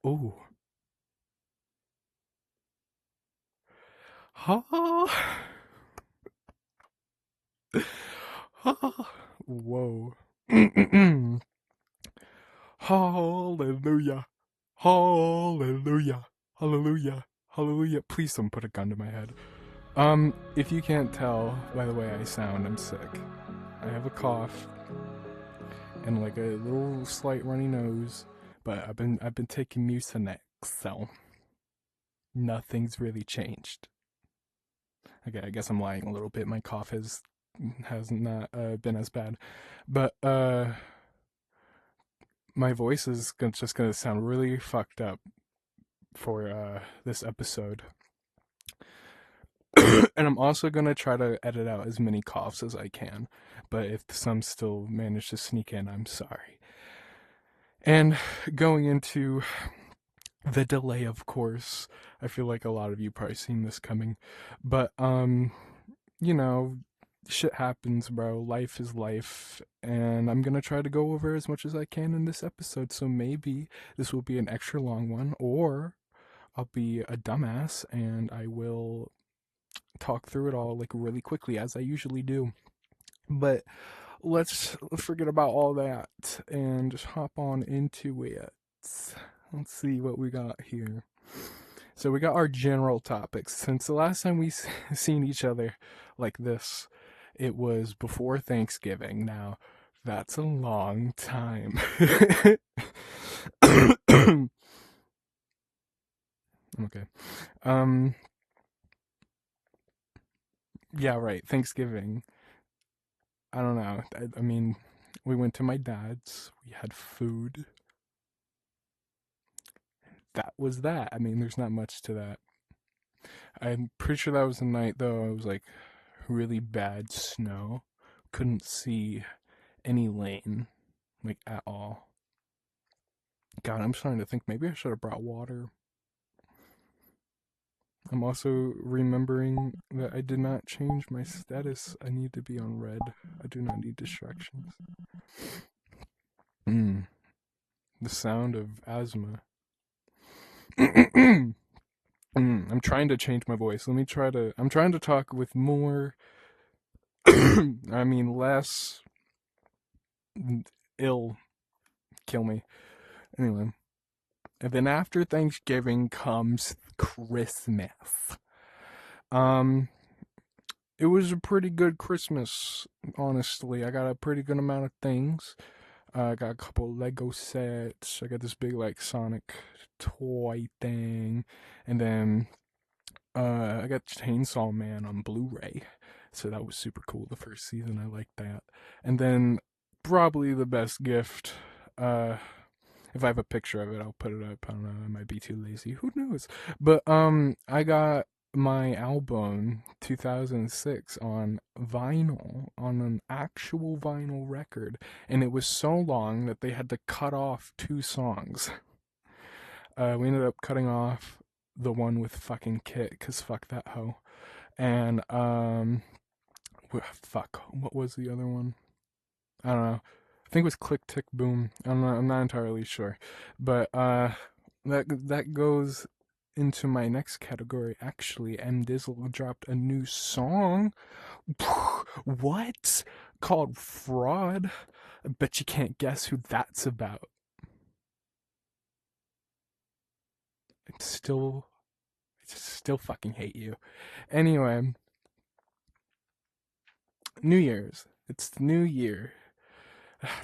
Ooh. Ha. Ha. Whoa. Hallelujah. Hallelujah. Hallelujah. Hallelujah. Please don't put a gun to my head. If you can't tell by the way I sound, I'm sick. I have a cough and like a little slight runny nose, but I've been taking Mucinex, so nothing's really changed. Okay, I guess I'm lying a little bit. My cough has not been as bad, but my voice is just gonna sound really fucked up for this episode. And I'm also gonna try to edit out as many coughs as I can. But if some still manage to sneak in, I'm sorry. And going into the delay, of course, I feel like a lot of you probably seen this coming. But you know, shit happens, bro. Life is life, and I'm gonna try to go over as much as I can in this episode. So maybe this will be an extra long one, or I'll be a dumbass and I will talk through it all like really quickly as I usually do. But let's forget about all that and just hop on into it. Let's see what we got here. So we got our general topics. Since the last time we seen each other like this, it was before Thanksgiving. Now, that's a long time. Okay. Um yeah, right. Thanksgiving. I don't know. I mean, we went to my dad's. We had food. That was that. I mean, there's not much to that. I'm pretty sure that was the night though. It was like really bad snow. Couldn't see any lane like at all. God, I'm starting to think maybe I should have brought water. I'm also remembering that I did not change my status. I need to be on red. I do not need distractions. Mm, the sound of asthma. I'm trying to change my voice. Let me try to. I'm trying to talk with more. I mean, less ill. Kill me. Anyway. And then after Thanksgiving comes Christmas. Um, it was a pretty good Christmas, honestly. I got a pretty good amount of things. I got a couple Lego sets. I got this big like Sonic toy thing, and then I got Chainsaw Man on Blu-ray, so that was super cool. The first season, I liked that. And then probably the best gift. Uh, if I have a picture of it, I'll put it up. I don't know. I might be too lazy. Who knows? But I got my album 2006 on vinyl, on an actual vinyl record, and it was so long that they had to cut off two songs. We ended up cutting off the one with fucking Kit, cause fuck that hoe. And fuck, what was the other one? I don't know. I think it was Click Tick Boom. I'm not entirely sure, but that goes into my next category. Actually, M Dizzle dropped a new song. What? Called Fraud. I bet you can't guess who that's about. I still fucking hate you. Anyway, New Year's. It's the new year.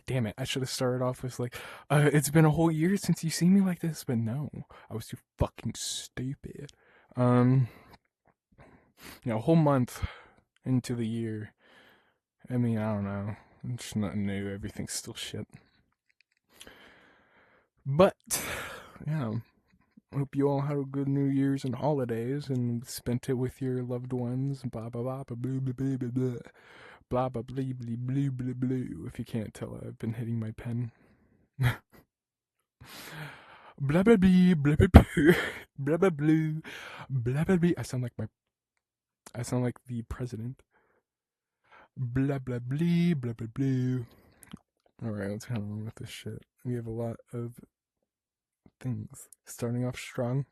Damn it, I should have started off with like, it's been a whole year since you seen me like this, but no, I was too fucking stupid. Um, a whole month into the year. I mean, I don't know. It's nothing new. Everything's still shit. But yeah, hope you all had a good New Year's and holidays and spent it with your loved ones. Blah blah blah blah blah blah blah blah blah blah blah blah blah blah blah. If you can't tell, I've been hitting my pen. Blah blah blah blah blah blah blah blah blah blah blah blah. I sound like the president. Blah blah blah blah blah blah. All right, let's get on with this shit. We have a lot of things. Starting off strong.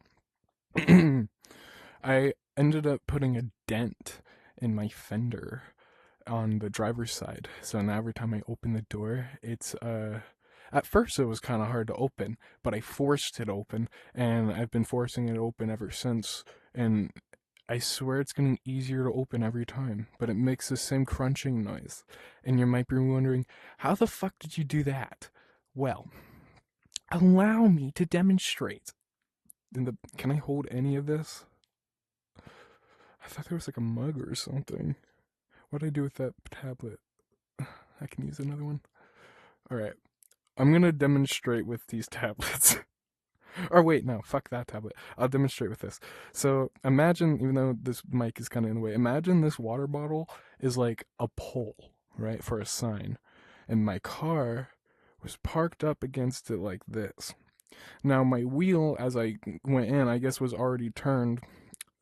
I ended up putting a dent in my fender on the driver's side. So now every time I open the door, it's at first it was kind of hard to open, but I forced it open and I've been forcing it open ever since, and I swear it's getting easier to open every time, but it makes the same crunching noise. And you might be wondering, how the fuck did you do that? Well, allow me to demonstrate. Can I hold any of this? I thought there was like a mug or something. What do I do with that tablet? I can use another one. Alright. I'm gonna demonstrate with these tablets. Or wait, no, fuck that tablet. I'll demonstrate with this. So imagine, even though this mic is kind of in the way, imagine this water bottle is like a pole, right, for a sign. And my car was parked up against it like this. Now my wheel, as I went in, I guess was already turned.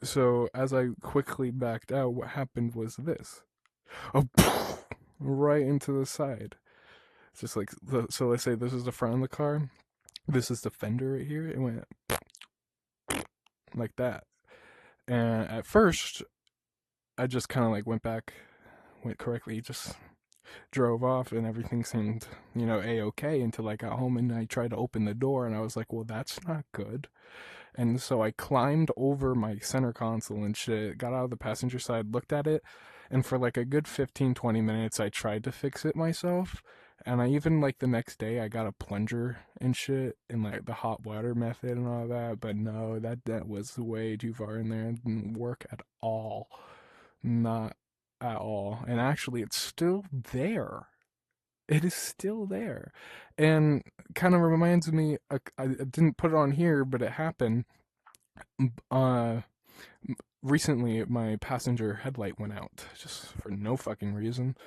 So as I quickly backed out, what happened was this. Oh, right into the side. It's just like, so let's say this is the front of the car. This is the fender right here. It went like that. And at first, I just kind of like went correctly, just drove off, and everything seemed, a-okay until I got home and I tried to open the door, and I was like, well, that's not good. And so I climbed over my center console and shit, got out of the passenger side, looked at it, and for like a good 15-20 minutes, I tried to fix it myself. And I even, like, the next day, I got a plunger and shit, and like the hot water method and all that. But no, that was way too far in there. It didn't work at all. Not at all. And actually, it's still there. It is still there. And kind of reminds me, I didn't put it on here, but it happened. Uh, Recently, my passenger headlight went out just for no fucking reason.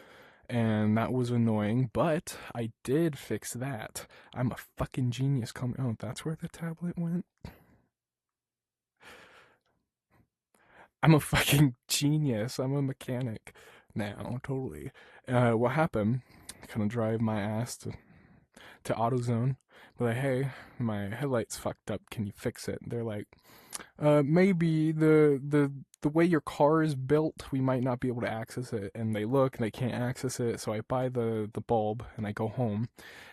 And that was annoying, but I did fix that. I'm a fucking genius. Oh, that's where the tablet went? I'm a fucking genius. I'm a mechanic now, totally. What happened? Kind of drive my ass to AutoZone. Be like, hey, my headlight's fucked up. Can you fix it? They're like, maybe the way your car is built, we might not be able to access it. And they look and they can't access it, so I buy the bulb and I go home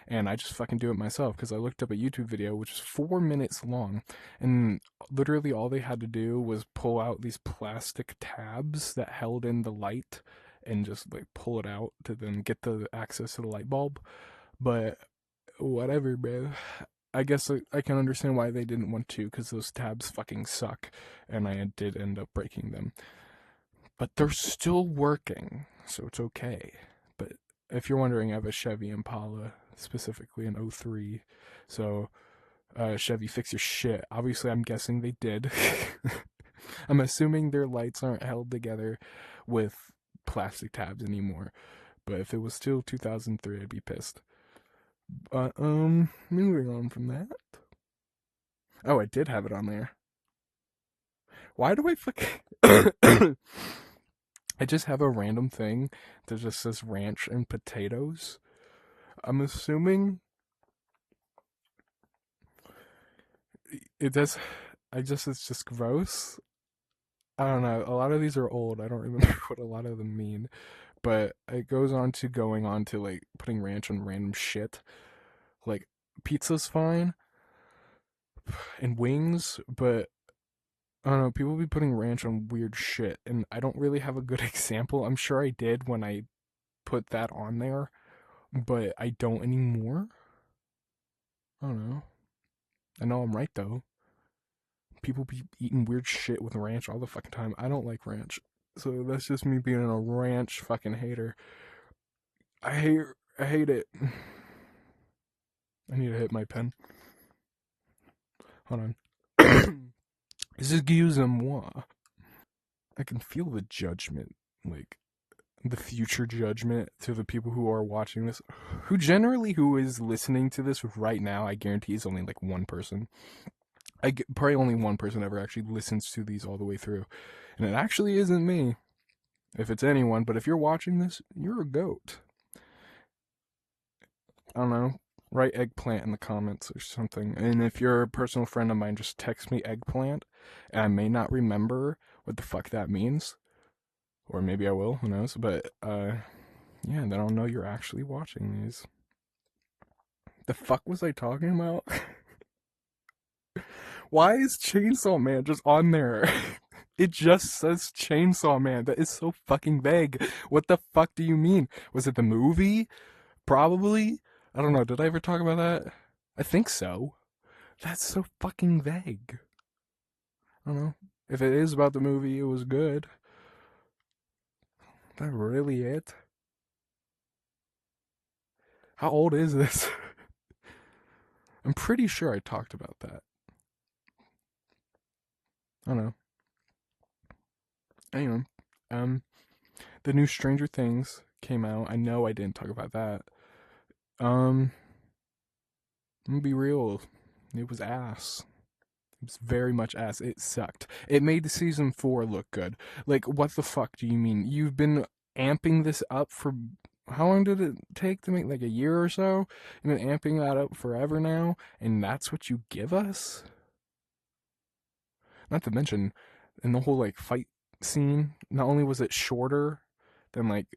and I just fucking do it myself because I looked up a YouTube video which is 4 minutes long, and literally all they had to do was pull out these plastic tabs that held in the light and just like pull it out to then get the access to the light bulb. But whatever, bro. I guess I can understand why they didn't want to, because those tabs fucking suck, and I did end up breaking them. But they're still working, so it's okay. But if you're wondering, I have a Chevy Impala, specifically an '03. So, Chevy, fix your shit. Obviously, I'm guessing they did. I'm assuming their lights aren't held together with plastic tabs anymore. But if it was still 2003, I'd be pissed. But, moving on from that. Oh, I did have it on there. Why do I fucking... I just have a random thing that just says ranch and potatoes. I'm assuming it does... it's just gross. I don't know. A lot of these are old. I don't remember what a lot of them mean. But it goes on to going on to, like, putting ranch on random shit. Like, pizza's fine. And wings, but I don't know, people be putting ranch on weird shit, and I don't really have a good example. I'm sure I did when I put that on there, but I don't anymore. I don't know. I know I'm right, though. People be eating weird shit with ranch all the fucking time. I don't like ranch. So that's just me being a ranch fucking hater. I hate I hate it. I need to hit my pen. Hold on. Excusez-moi. I can feel the judgment, like the future judgment to the people who are watching this, who is listening to this right now. I guarantee is only like one person. Probably only one person ever actually listens to these all the way through, and it actually isn't me. If it's anyone, but if you're watching this, you're a goat. I don't know. Write eggplant in the comments or something. And if you're a personal friend of mine, just text me eggplant. And I may not remember what the fuck that means. Or maybe I will, who knows? But, yeah, then I'll know you're actually watching these. The fuck was I talking about? Why is Chainsaw Man just on there? It just says Chainsaw Man. That is so fucking vague. What the fuck do you mean? Was it the movie? Probably. I don't know. Did I ever talk about that? I think so. That's so fucking vague. I don't know. If it is about the movie, it was good. Is that really it? How old is this? I'm pretty sure I talked about that. I don't know. Anyway, um, the new Stranger Things came out. I know I didn't talk about that. I'm gonna be real. It was ass. It was very much ass. It sucked. It made the season 4 look good. Like, what the fuck do you mean? You've been amping this up for how long did it take to make? Like a year or so? You've been amping that up forever now, and that's what you give us? Not to mention, in the whole like fight scene, not only was it shorter than like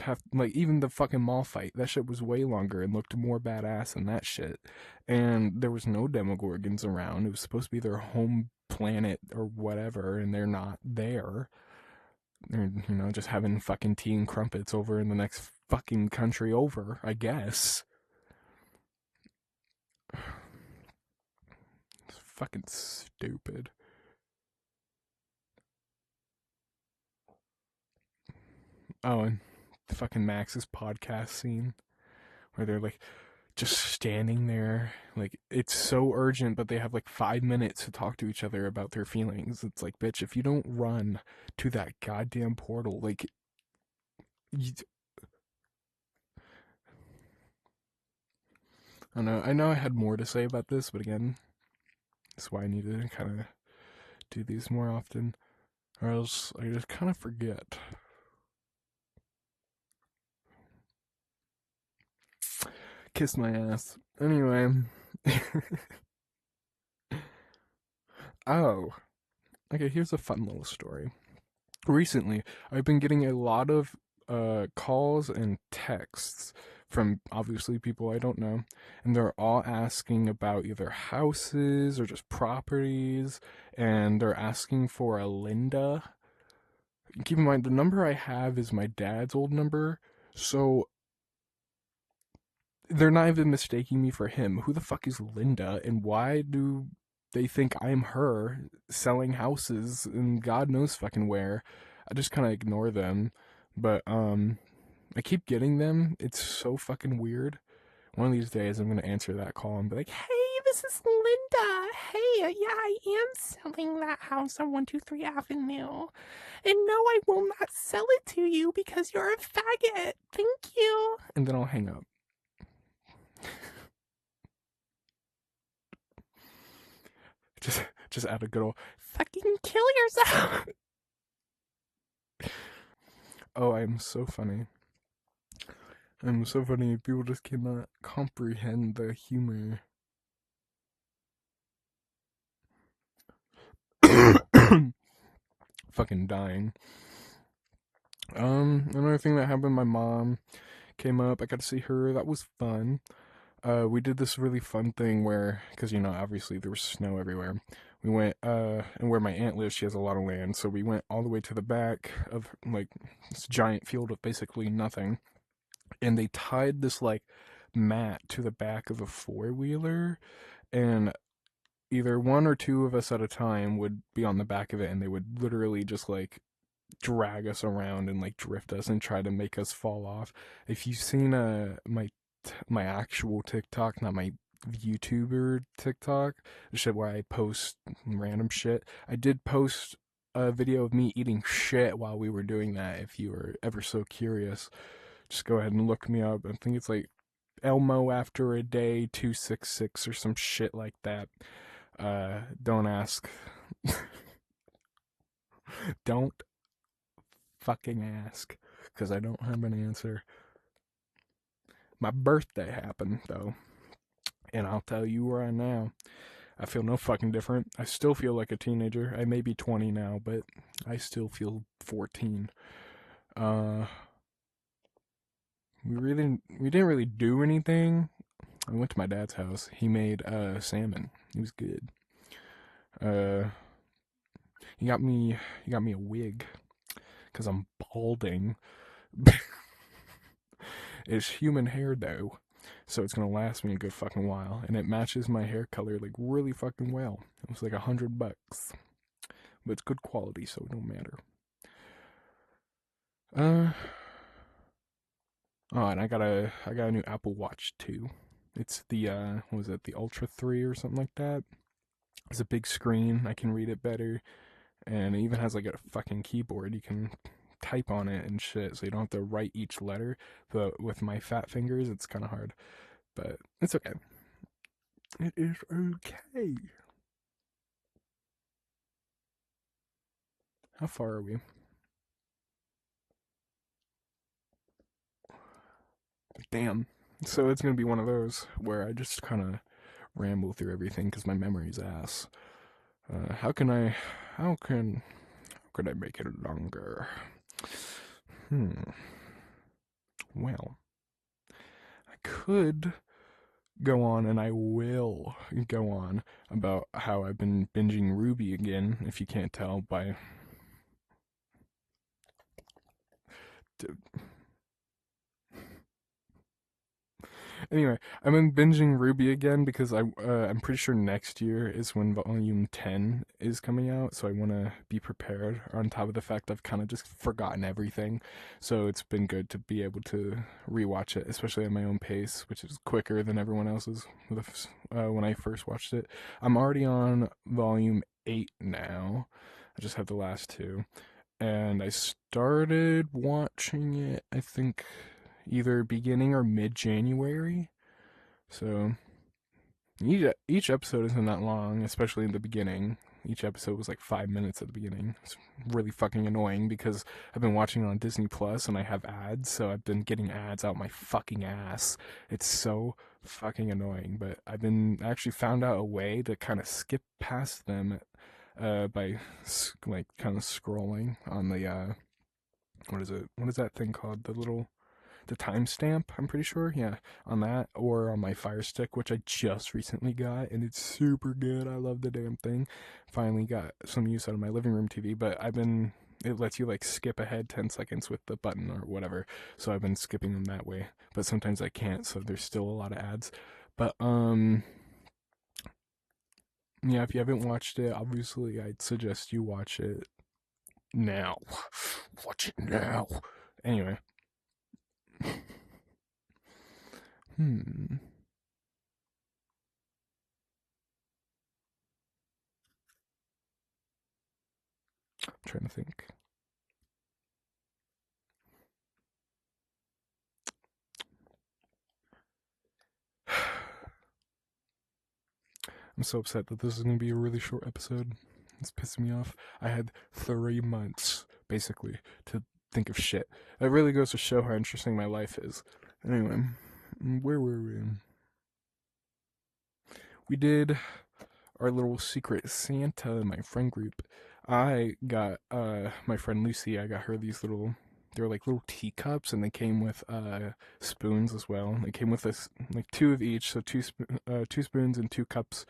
have like even the fucking mall fight, that shit was way longer and looked more badass than that shit. And there was no Demogorgons around. It was supposed to be their home planet or whatever, and they're not there. They're, just having fucking tea and crumpets over in the next fucking country over, I guess. It's fucking stupid. Oh, and the fucking Max's podcast scene where they're like, just standing there. Like, it's so urgent, but they have like 5 minutes to talk to each other about their feelings. It's like, bitch, if you don't run to that goddamn portal, like, you, I don't know. I know I had more to say about this, but again, that's why I need to kind of do these more often, or else I just kind of forget. Kiss my ass. Anyway. Oh, okay, here's a fun little story. Recently, I've been getting a lot of calls and texts from obviously people I don't know, and they're all asking about either houses or just properties, and they're asking for a Linda. Keep in mind, the number I have is my dad's old number, so they're not even mistaking me for him. Who the fuck is Linda, and why do they think I'm her selling houses and God knows fucking where? I just kind of ignore them, but I keep getting them. It's so fucking weird. One of these days, I'm gonna answer that call and be like, "Hey, this is Linda. Hey, yeah, I am selling that house on 123 Avenue, and no, I will not sell it to you because you're a faggot. Thank you." And then I'll hang up. Just add a good old fucking kill yourself. Oh, I'm so funny. I'm so funny. People just cannot comprehend the humor. Fucking dying. Another thing that happened, my mom came up. I got to see her. That was fun. We did this really fun thing where, because obviously there was snow everywhere. We went, and where my aunt lives, she has a lot of land, so we went all the way to the back of like this giant field of basically nothing, and they tied this like mat to the back of a four-wheeler, and either one or two of us at a time would be on the back of it, and they would literally just like drag us around and like drift us and try to make us fall off. If you've seen my actual TikTok, not my YouTuber TikTok, the shit where I post random shit, I did post a video of me eating shit while we were doing that. If you were ever so curious, just go ahead and look me up. I think it's like Elmo after a day 266 or some shit like that. Don't ask. Don't fucking ask, because I don't have an answer. My birthday happened, though, and I'll tell you right now, I feel no fucking different. I still feel like a teenager. I may be 20 now, but I still feel 14. Uh, we didn't really do anything. I went to my dad's house. He made salmon. It was good. Uh, he got me a wig because I'm balding. It's human hair though, so it's gonna last me a good fucking while, and it matches my hair color like really fucking well. It was like $100, but it's good quality, so it don't matter. Uh, oh, and I got a new Apple Watch too. It's the what was it, the Ultra 3 or something like that. It's a big screen. I can read it better, and it even has like a fucking keyboard. You can type on it and shit, so you don't have to write each letter. But with my fat fingers, it's kind of hard. But it's okay. It is okay. How far are we? Damn. So it's gonna be one of those where I just kind of ramble through everything because my memory's ass. Uh, how can I? How can? How could I make it longer? Hmm. Well, I could go on, and I will go on about how I've been binging Ruby again. If you can't tell by Anyway, I've been binging Ruby again because I'm pretty sure next year is when Volume 10 is coming out, so I want to be prepared. On top of the fact I've kind of just forgotten everything, so it's been good to be able to rewatch it, especially at my own pace, which is quicker than everyone else's. When I first watched it, I'm already on Volume 8 now. I just have the last two, and I started watching it, I think either beginning or mid January. So each episode isn't that long, especially in the beginning. Each episode was like 5 minutes at the beginning. It's really fucking annoying because I've been watching it on Disney Plus and I have ads, so I've been getting ads out my fucking ass. It's so fucking annoying, but I've been actually found out a way to kind of skip past them by like kind of scrolling on the what is it? What is that thing called? The timestamp, I'm pretty sure, yeah, on that, or on my Fire Stick, which I just recently got, and it's super good. I love the damn thing. Finally got some use out of my living room TV, but it lets you like skip ahead 10 seconds with the button or whatever, so I've been skipping them that way, but sometimes I can't, so there's still a lot of ads. But, yeah, if you haven't watched it, obviously I'd suggest you watch it now. Watch it now. Anyway. Hmm. I'm trying to think. I'm so upset that this is going to be a really short episode. It's pissing me off. I had 3 months, basically, to think of shit. That really goes to show how interesting my life is. Anyway, where were we? We did our little secret Santa in my friend group. I got my friend Lucy, I got her these they're like little teacups, and they came with spoons as well. They came with this like two of each, so two spoons and two cups.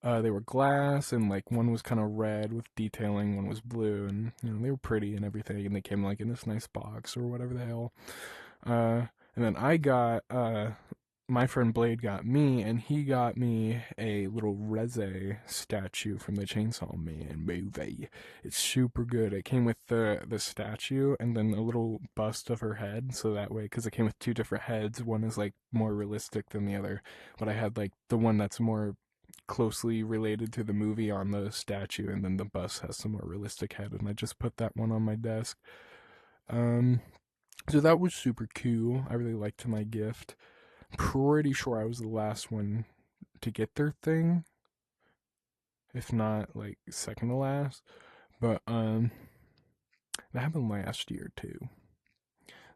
They were glass, and like one was kind of red with detailing, one was blue, and they were pretty and everything. And they came like in this nice box or whatever the hell. And then I got my friend Blade got me, and he got me a little Reze statue from the Chainsaw Man movie. It's super good. It came with the statue and then a little bust of her head, so that way, because it came with two different heads. One is like more realistic than the other, but I had like the one that's more closely related to the movie on the statue, and then the bus has some more realistic head, and I just put that one on my desk. Um, so that was super cool. I really liked my gift. Pretty sure I was the last one to get their thing, if not like second to last. But that happened last year too,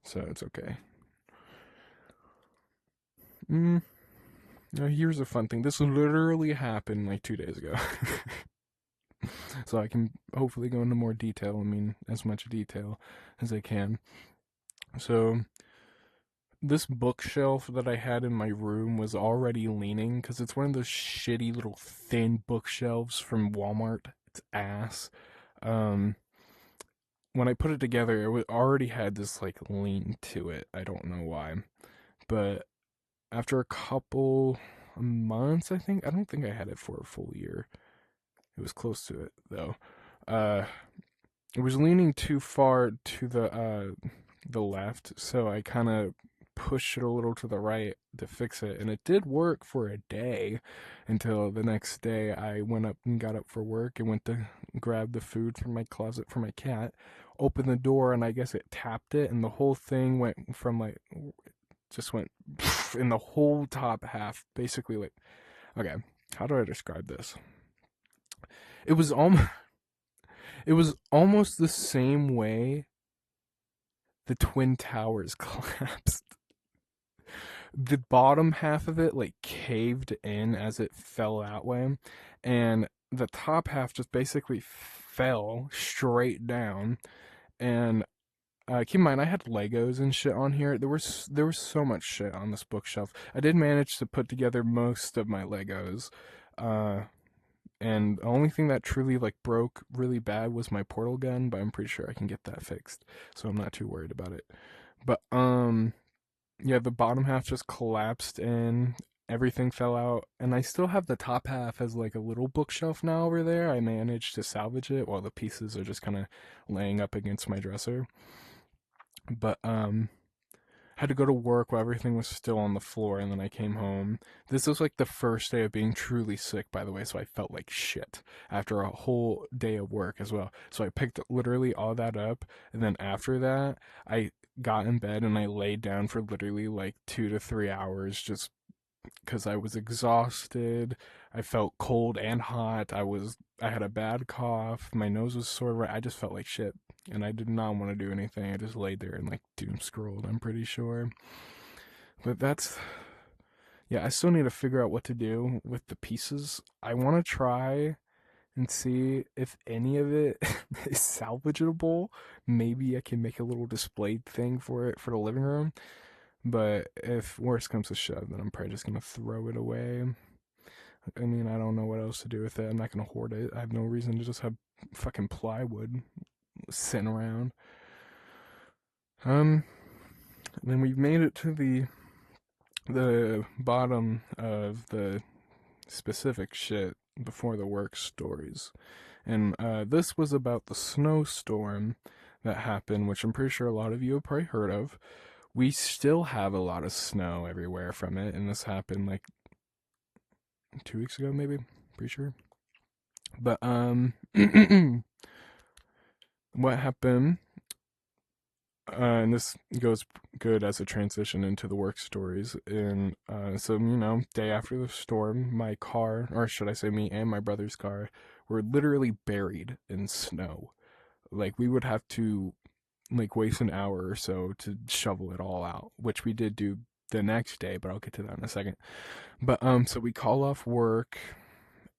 so it's okay. Mm, now here's a fun thing. This literally happened like 2 days ago. So I can hopefully go into more detail. I mean, as much detail as I can. So this bookshelf that I had in my room was already leaning because it's one of those shitty little thin bookshelves from Walmart. It's ass. Um, when I put it together, already had this like lean to it. I don't know why, but after a couple months, I don't think I had it for a full year. It was close to it though. Uh, it was leaning too far to the left, so I kind of pushed it a little to the right to fix it, and it did work for a day until the next day I went up and got up for work and went to grab the food from my closet for my cat, opened the door, and I guess it tapped it, and the whole thing went from like just went in the whole top half basically like okay, how do I describe this? It was almost it was almost the same way the Twin Towers collapsed. The bottom half of it like caved in as it fell that way, and the top half just basically fell straight down. And keep in mind, I had Legos and shit on here. There was so much shit on this bookshelf. I did manage to put together most of my Legos, uh, and the only thing that truly like broke really bad was my portal gun. But I'm pretty sure I can get that fixed, so I'm not too worried about it. But yeah, the bottom half just collapsed in. Everything fell out, and I still have the top half as like a little bookshelf now over there. I managed to salvage it while the pieces are just kind of laying up against my dresser. But had to go to work while everything was still on the floor, and then I came home. This was like the first day of being truly sick, by the way, so I felt like shit after a whole day of work as well. So I picked literally all that up, and then after that, I got in bed and I laid down for literally like 2 to 3 hours just because I was exhausted. I felt cold and hot. I had a bad cough. My nose was sore. Right, I just felt like shit, and I did not want to do anything. I just laid there and like doom scrolled. I'm pretty sure, but that's yeah. I still need to figure out what to do with the pieces. I want to try and see if any of it is salvageable. Maybe I can make a little display thing for it for the living room. But if worse comes to shove, then I'm probably just gonna throw it away. I mean, I don't know what else to do with it. I'm not gonna hoard it. I have no reason to just have fucking plywood sitting around. Um, then we've made it to the bottom of the specific shit before the work stories, and this was about the snowstorm that happened, which I'm pretty sure a lot of you have probably heard of. We still have a lot of snow everywhere from it, and this happened like 2 weeks ago, maybe. Pretty sure. But what happened? And this goes good as a transition into the work stories. And so day after the storm, my car, or should I say, me and my brother's car, were literally buried in snow. Like we would have to like waste an hour or so to shovel it all out, which we did do the next day. But I'll get to that in a second. But so we call off work,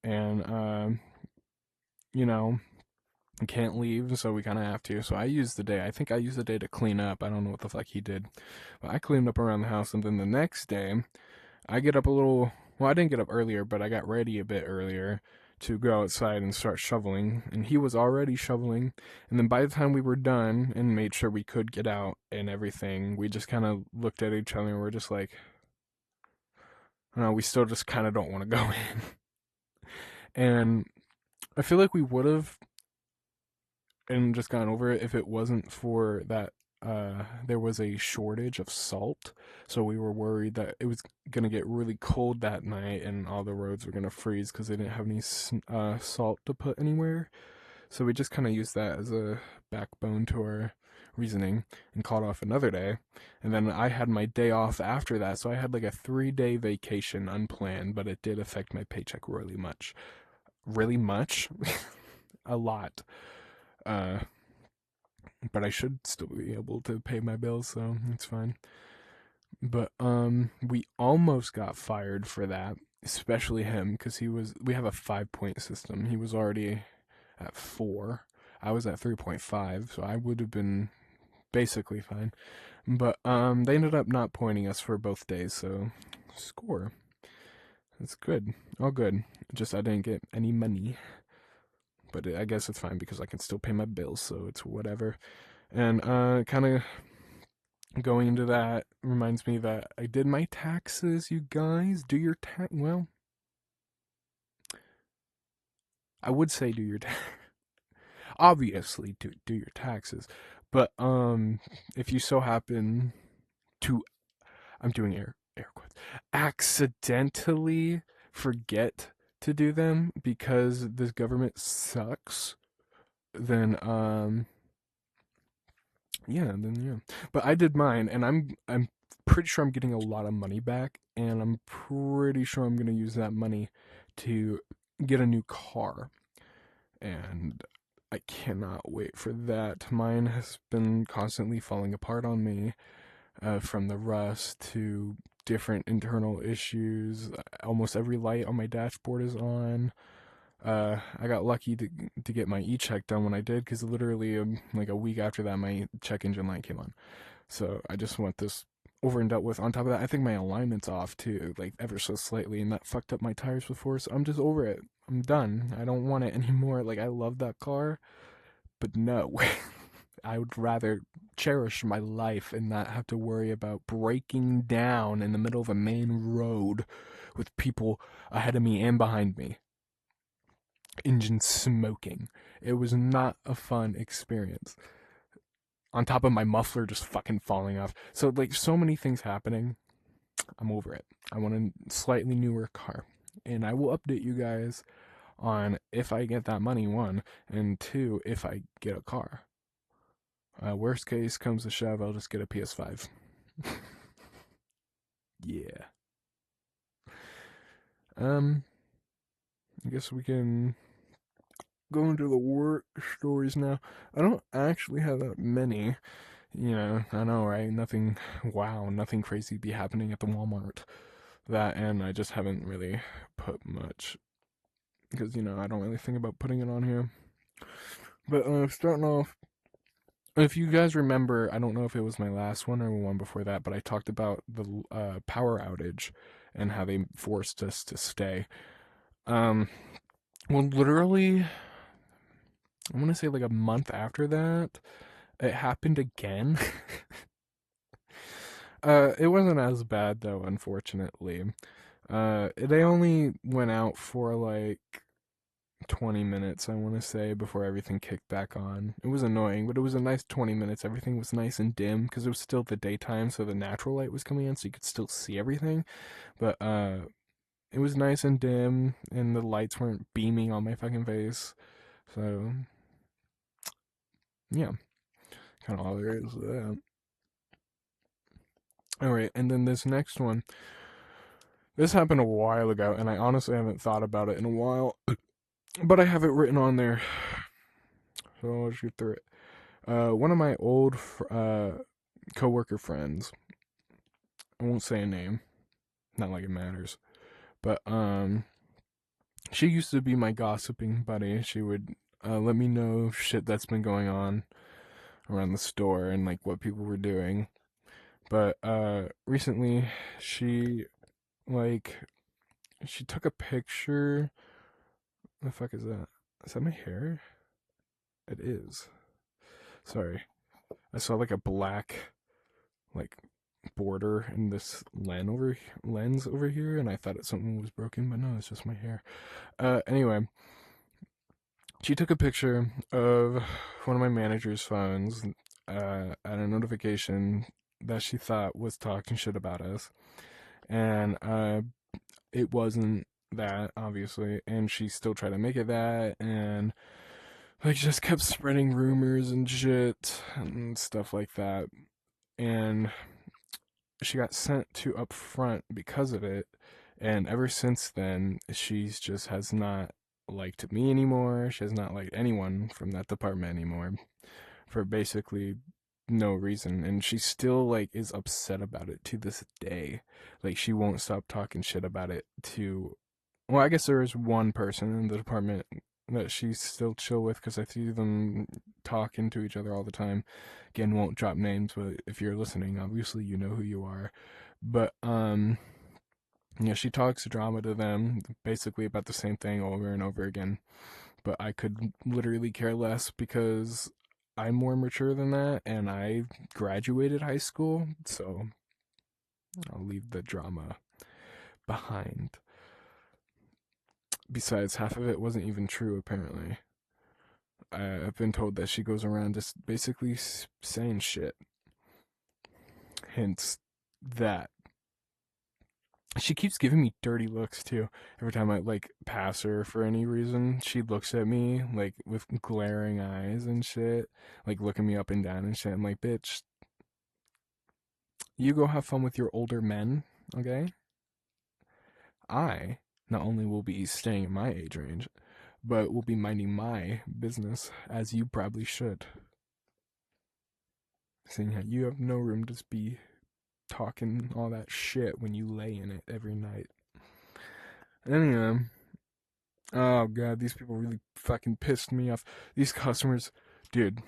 and you know can't leave, so we kind of have to. So I used the day. I think I used the day to clean up. I don't know what the fuck he did, but I cleaned up around the house. And then the next day, I get up a little. Well, I didn't get up earlier, but I got ready a bit earlier to go outside and start shoveling. And he was already shoveling. And then by the time we were done and made sure we could get out and everything, we just kind of looked at each other and we're just like, no, we still just kind of don't want to go in. And I feel like we would have and just gotten over it if it wasn't for that there was a shortage of salt. So we were worried that it was going to get really cold that night and all the roads were going to freeze because they didn't have any salt to put anywhere. So we just kind of used that as a backbone to our reasoning and called off another day. And then I had my day off after that. So I had like a 3-day vacation unplanned, but it did affect my paycheck really much. Really much? A lot. Uh, but I should still be able to pay my bills, so it's fine. But we almost got fired for that, especially him, because we have a 5 point system. He was already at 4. I was at 3.5, so I would have been basically fine. But they ended up not pointing us for both days, so score. It's good. All good. Just I didn't get any money. But I guess it's fine because I can still pay my bills, so it's whatever. And kind of going into that reminds me that I did my taxes, you guys. Do your tax. Well, I would say do your tax. Obviously, do your taxes. But if you so happen to, I'm doing air quotes, accidentally forget to do them because this government sucks, then yeah. But I did mine, and I'm pretty sure I'm getting a lot of money back, and I'm pretty sure I'm gonna use that money to get a new car, and I cannot wait for that. Mine has been constantly falling apart on me, from the rust to different internal issues. Almost every light on my dashboard is on. I got lucky to get my e-check done when I did, because literally like a week after that, my check engine light came on. So I just want this over and dealt with. On top of that, I think my alignment's off too, like ever so slightly, and that fucked up my tires before. So I'm just over it. I'm done. I don't want it anymore. Like I love that car, but no. I would rather cherish my life and not have to worry about breaking down in the middle of a main road with people ahead of me and behind me. Engine smoking. It was not a fun experience. On top of my muffler just fucking falling off. So, like, so many things happening. I'm over it. I want a slightly newer car. And I will update you guys on if I get that money, one, and two, if I get a car. Worst case comes to shove, I'll just get a PS5. Yeah. Um, I guess we can go into the work stories now. I don't actually have that many. I know, right? Nothing, wow, nothing crazy be happening at the Walmart. That, and I just haven't really put much because, I don't really think about putting it on here. But starting off, if you guys remember, I don't know if it was my last one or one before that, but I talked about the power outage and how they forced us to stay. Um, well, literally, I want to say like a month after that, it happened again. It wasn't as bad though, unfortunately. They only went out for like 20 minutes, I want to say, before everything kicked back on. It was annoying, but it was a nice 20 minutes. Everything was nice and dim because it was still the daytime, so the natural light was coming in, so you could still see everything. But it was nice and dim, and the lights weren't beaming on my fucking face. So yeah, kind of all there is to that. All right, and then this next one. This happened a while ago, and I honestly haven't thought about it in a while, but I have it written on there, so I'll shoot through it. One of my old coworker friends. I won't say a name, not like it matters, but she used to be my gossiping buddy. She would let me know shit that's been going on around the store and like what people were doing. But recently, she like she took a picture. What the fuck is that? Is that my hair? It is. Sorry. I saw like a black like border in this lens over here, and I thought something was broken, but no, it's just my hair. Anyway, she took a picture of one of my manager's phones at a notification that she thought was talking shit about us, and it wasn't that, obviously, and she still tried to make it that, and like just kept spreading rumors and shit and stuff like that. And she got sent to up front because of it. And ever since then, she's just has not liked me anymore. She has not liked anyone from that department anymore for basically no reason, and she still like is upset about it to this day. Like she won't stop talking shit about it to, well, I guess there is one person in the department that she's still chill with because I see them talking to each other all the time. Again, won't drop names, but if you're listening, obviously you know who you are. But yeah, she talks drama to them, basically about the same thing over and over again. But I could literally care less because I'm more mature than that, and I graduated high school, so I'll leave the drama behind. Besides, half of it wasn't even true, apparently. I've been told that she goes around just basically saying shit. Hence, that. She keeps giving me dirty looks, too. Every time I, like, pass her for any reason, she looks at me, like, with glaring eyes and shit. Like, looking me up and down and shit. I'm like, bitch, you go have fun with your older men, okay? I not only will be staying in my age range, but will be minding my business, as you probably should. Seeing how you have no room to be talking all that shit when you lay in it every night. Anyway, oh god, these people really fucking pissed me off. These customers, dude.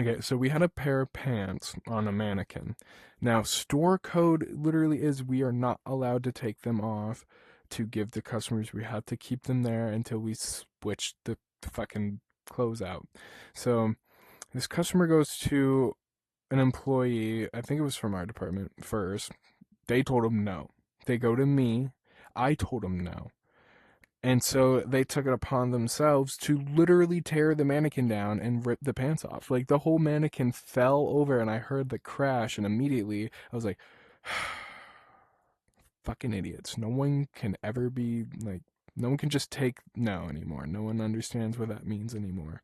Okay, so we had a pair of pants on a mannequin. Now, store code literally is we are not allowed to take them off to give the customers. We have to keep them there until we switch the fucking clothes out. So, this customer goes to an employee, I think it was from our department first. They told him no. They go to me. I told him no. And so they took it upon themselves to literally tear the mannequin down and rip the pants off. Like the whole mannequin fell over and I heard the crash and immediately I was like, fucking idiots. No one can ever be like, no one can just take no anymore. No one understands what that means anymore.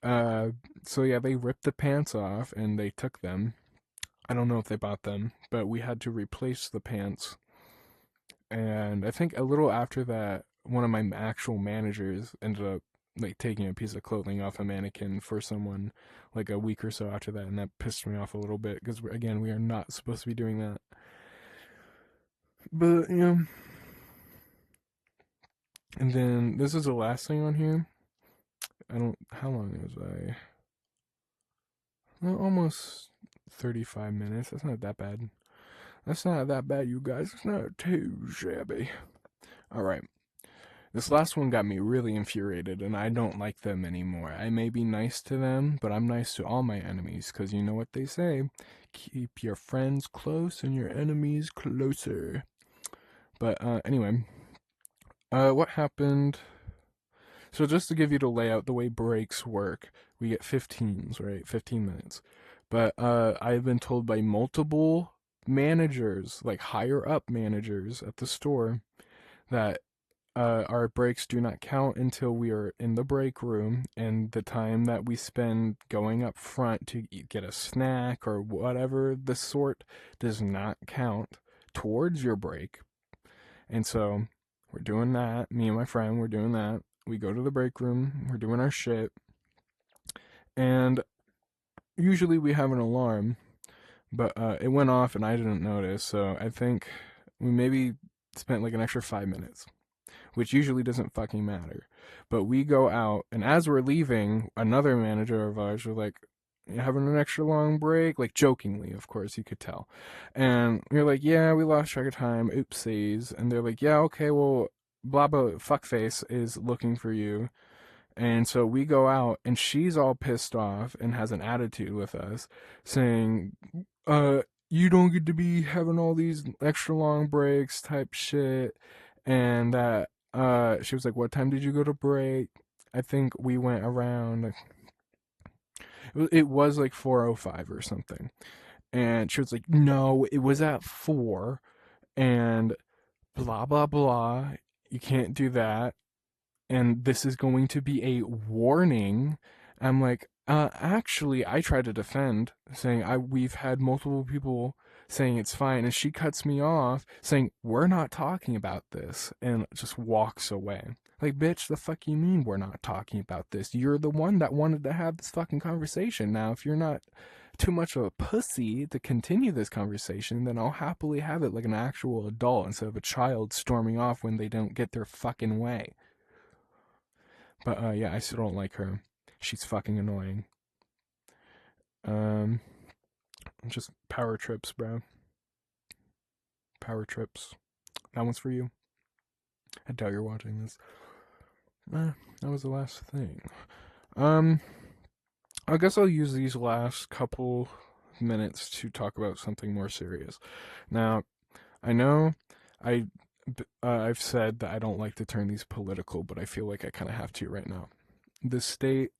Uh, so yeah, they ripped the pants off and they took them. I don't know if they bought them, but we had to replace the pants. And I think a little after that, one of my actual managers ended up like taking a piece of clothing off a mannequin for someone like a week or so after that, and that pissed me off a little bit because again, we are not supposed to be doing that. But yeah, and then this is the last thing on here. I don't. How long was I? Well, almost 35 minutes. That's not that bad. That's not that bad, you guys. It's not too shabby. All right. This last one got me really infuriated, and I don't like them anymore. I may be nice to them, but I'm nice to all my enemies, because you know what they say. Keep your friends close and your enemies closer. But anyway, what happened? So just to give you the layout, the way breaks work, we get 15s, right? 15 minutes. But I've been told by multiple managers, like higher up managers at the store, that our breaks do not count until we are in the break room, and the time that we spend going up front to get a snack or whatever the sort does not count towards your break. And so we're doing that. Me and my friend, we're doing that. We go to the break room, we're doing our shit, and usually we have an alarm, but it went off and I didn't notice, so I think we maybe spent like an extra 5 minutes, which usually doesn't fucking matter. But we go out, and as we're leaving, another manager of ours was like, "You having an extra long break?" Like jokingly, of course, you could tell. And we are like, "Yeah, we lost track of time. Oopsies." And they're like, "Yeah, okay, well, blah blah fuckface is looking for you." And so we go out, and she's all pissed off and has an attitude with us, saying, you don't get to be having all these extra long breaks type shit. And that, she was like, what time did you go to break? I think we went around, it was like 4:05 or something. And she was like, no, it was at 4, and blah, blah, blah. You can't do that, and this is going to be a warning. I'm like, actually, I try to defend, saying we've had multiple people saying it's fine, and she cuts me off, saying we're not talking about this, and just walks away. Like, bitch, the fuck you mean we're not talking about this? You're the one that wanted to have this fucking conversation. Now, if you're not too much of a pussy to continue this conversation, then I'll happily have it like an actual adult instead of a child storming off when they don't get their fucking way. But yeah, I still don't like her. She's fucking annoying. Um, just power trips, bro. Power trips. That one's for you. I doubt you're watching this. That was the last thing. Um, I guess I'll use these last couple minutes to talk about something more serious. Now, I know I've said that I don't like to turn these political, but I feel like I kind of have to right now. The state.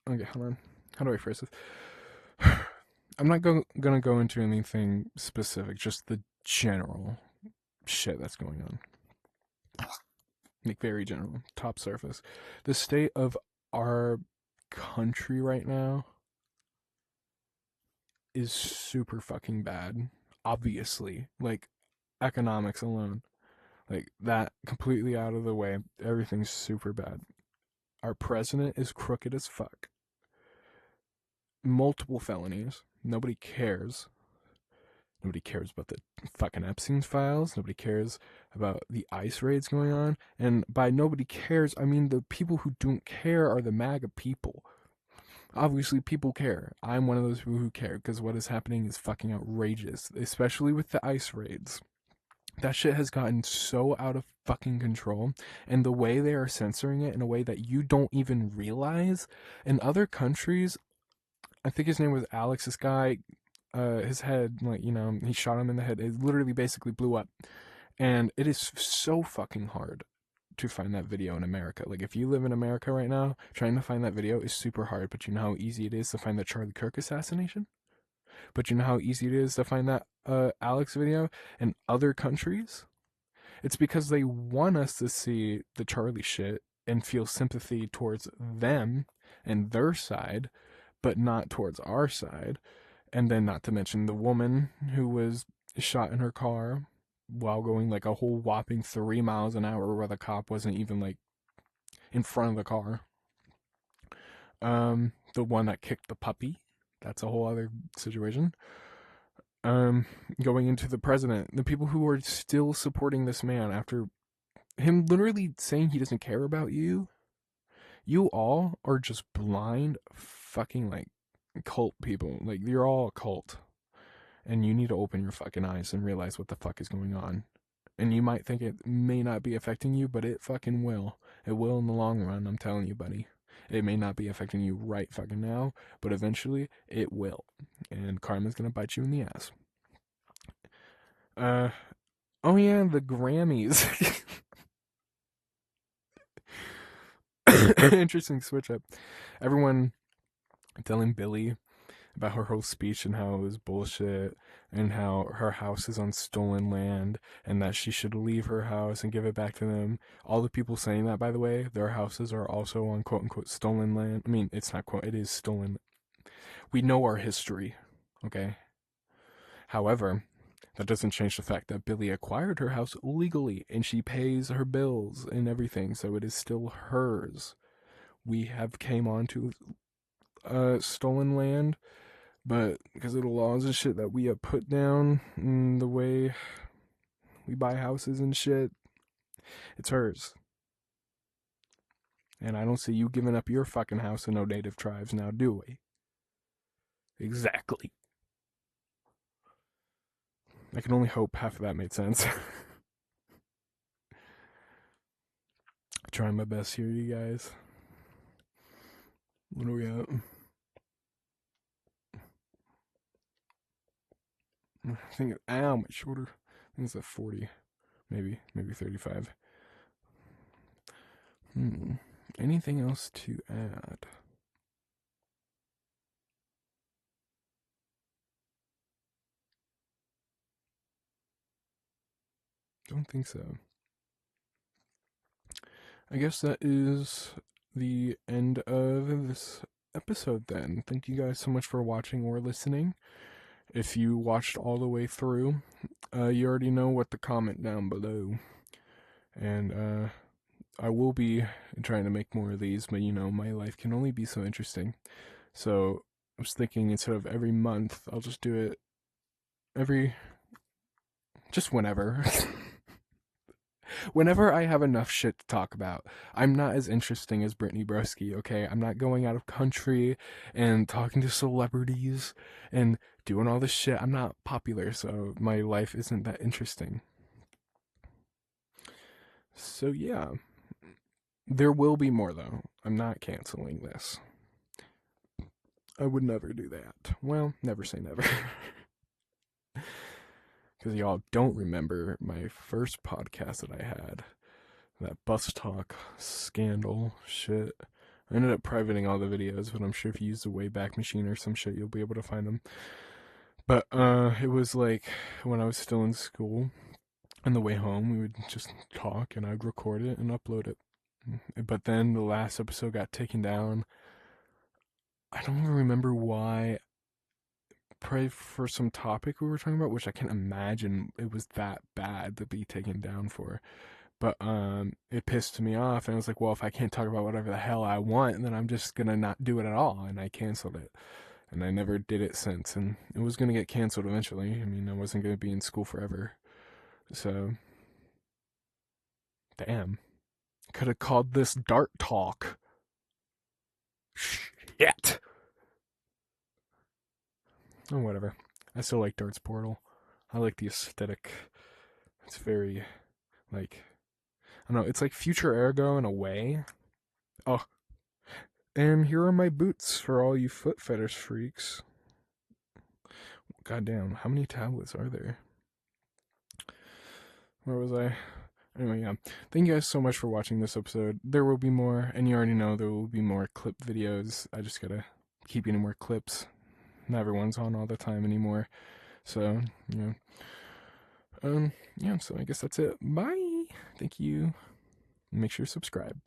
Okay, hold on. How do I phrase this? I'm not gonna go into anything specific, just the general shit that's going on. Like very general, top surface. The state of our country right now is super fucking bad. Obviously, like economics alone, like that completely out of the way. Everything's super bad. Our president is crooked as fuck. Multiple felonies. Nobody cares. Nobody cares about the fucking Epstein files. Nobody cares about the ICE raids going on. And by nobody cares, I mean the people who don't care are the MAGA people. Obviously, people care. I'm one of those people who care because what is happening is fucking outrageous, especially with the ICE raids. That shit has gotten so out of fucking control, and the way they are censoring it in a way that you don't even realize. In other countries, I think his name was Alex, this guy, his head, like, he shot him in the head. It literally basically blew up. And it is so fucking hard to find that video in America. Like, if you live in America right now, trying to find that video is super hard, but you know how easy it is to find the Charlie Kirk assassination? But you know how easy it is to find that Alex video in other countries? It's because they want us to see the Charlie shit and feel sympathy towards them and their side, but not towards our side. And then, not to mention the woman who was shot in her car while going like a whole whopping 3 miles an hour where the cop wasn't even like in front of the car. The one that kicked the puppy. That's a whole other situation. Um, Going into the president, the people who are still supporting this man after him literally saying he doesn't care about you, you all are just blind fucking like cult people. Like, you're all a cult. And you need to open your fucking eyes and realize what the fuck is going on. And you might think it may not be affecting you, but it fucking will. It will in the long run, I'm telling you, buddy. It may not be affecting you right fucking now, but eventually it will. And karma's gonna bite you in the ass. Oh yeah, the Grammys. Interesting switch up. Everyone telling Billie about her whole speech and how it was bullshit and how her house is on stolen land and that she should leave her house and give it back to them. All the people saying that, by the way, their houses are also on quote unquote stolen land. I mean, it's not quote, it is stolen. We know our history, okay? However, that doesn't change the fact that Billie acquired her house legally and she pays her bills and everything, so it is still hers. We have came onto stolen land, but because of the laws and shit that we have put down and the way we buy houses and shit, it's hers. And I don't see you giving up your fucking house to no native tribes now, do we? Exactly. I can only hope half of that made sense. Trying my best here, you guys. What do we got? I think, ow, my shoulder. I think it's a 40, maybe 35. Anything else to add? Don't think so. I guess that is the end of this episode then. Thank you guys so much for watching or listening. If you watched all the way through, you already know what to comment down below. And I will be trying to make more of these, but my life can only be so interesting. So was thinking instead of every month, I'll just do it just whenever. Whenever I have enough shit to talk about. I'm not as interesting as Brittany Broski, okay? I'm not going out of country and talking to celebrities and doing all this shit. I'm not popular, so my life isn't that interesting. So yeah, there will be more though. I'm not canceling this. I would never do that. Well, never say never. Because y'all don't remember my first podcast that I had. That bus talk scandal shit. I ended up privating all the videos, but I'm sure if you use the Wayback Machine or some shit, you'll be able to find them. But it was like when I was still in school. On the way home, we would just talk, and I'd record it and upload it. But then the last episode got taken down. I don't even remember why. Probably for some topic we were talking about, which I can't imagine it was that bad to be taken down for. But it pissed me off, and I was like, well, if I can't talk about whatever the hell I want, then I'm just gonna not do it at all, and I canceled it. And I never did it since, and it was gonna get canceled eventually. I mean, I wasn't gonna be in school forever. So, damn. Could have called this Dart Talk. Shit. Oh, whatever. I still like Darts Portal. I like the aesthetic. It's very, like, I don't know, it's like Future Ergo in a way. Oh, and here are my boots for all you foot fetish freaks. Goddamn, how many tablets are there? Where was I? Anyway, yeah. Thank you guys so much for watching this episode. There will be more, and you already know there will be more clip videos. I just gotta keep getting more clips. Not everyone's on all the time anymore. So, yeah, so I guess that's it. Bye. Thank you. Make sure to subscribe.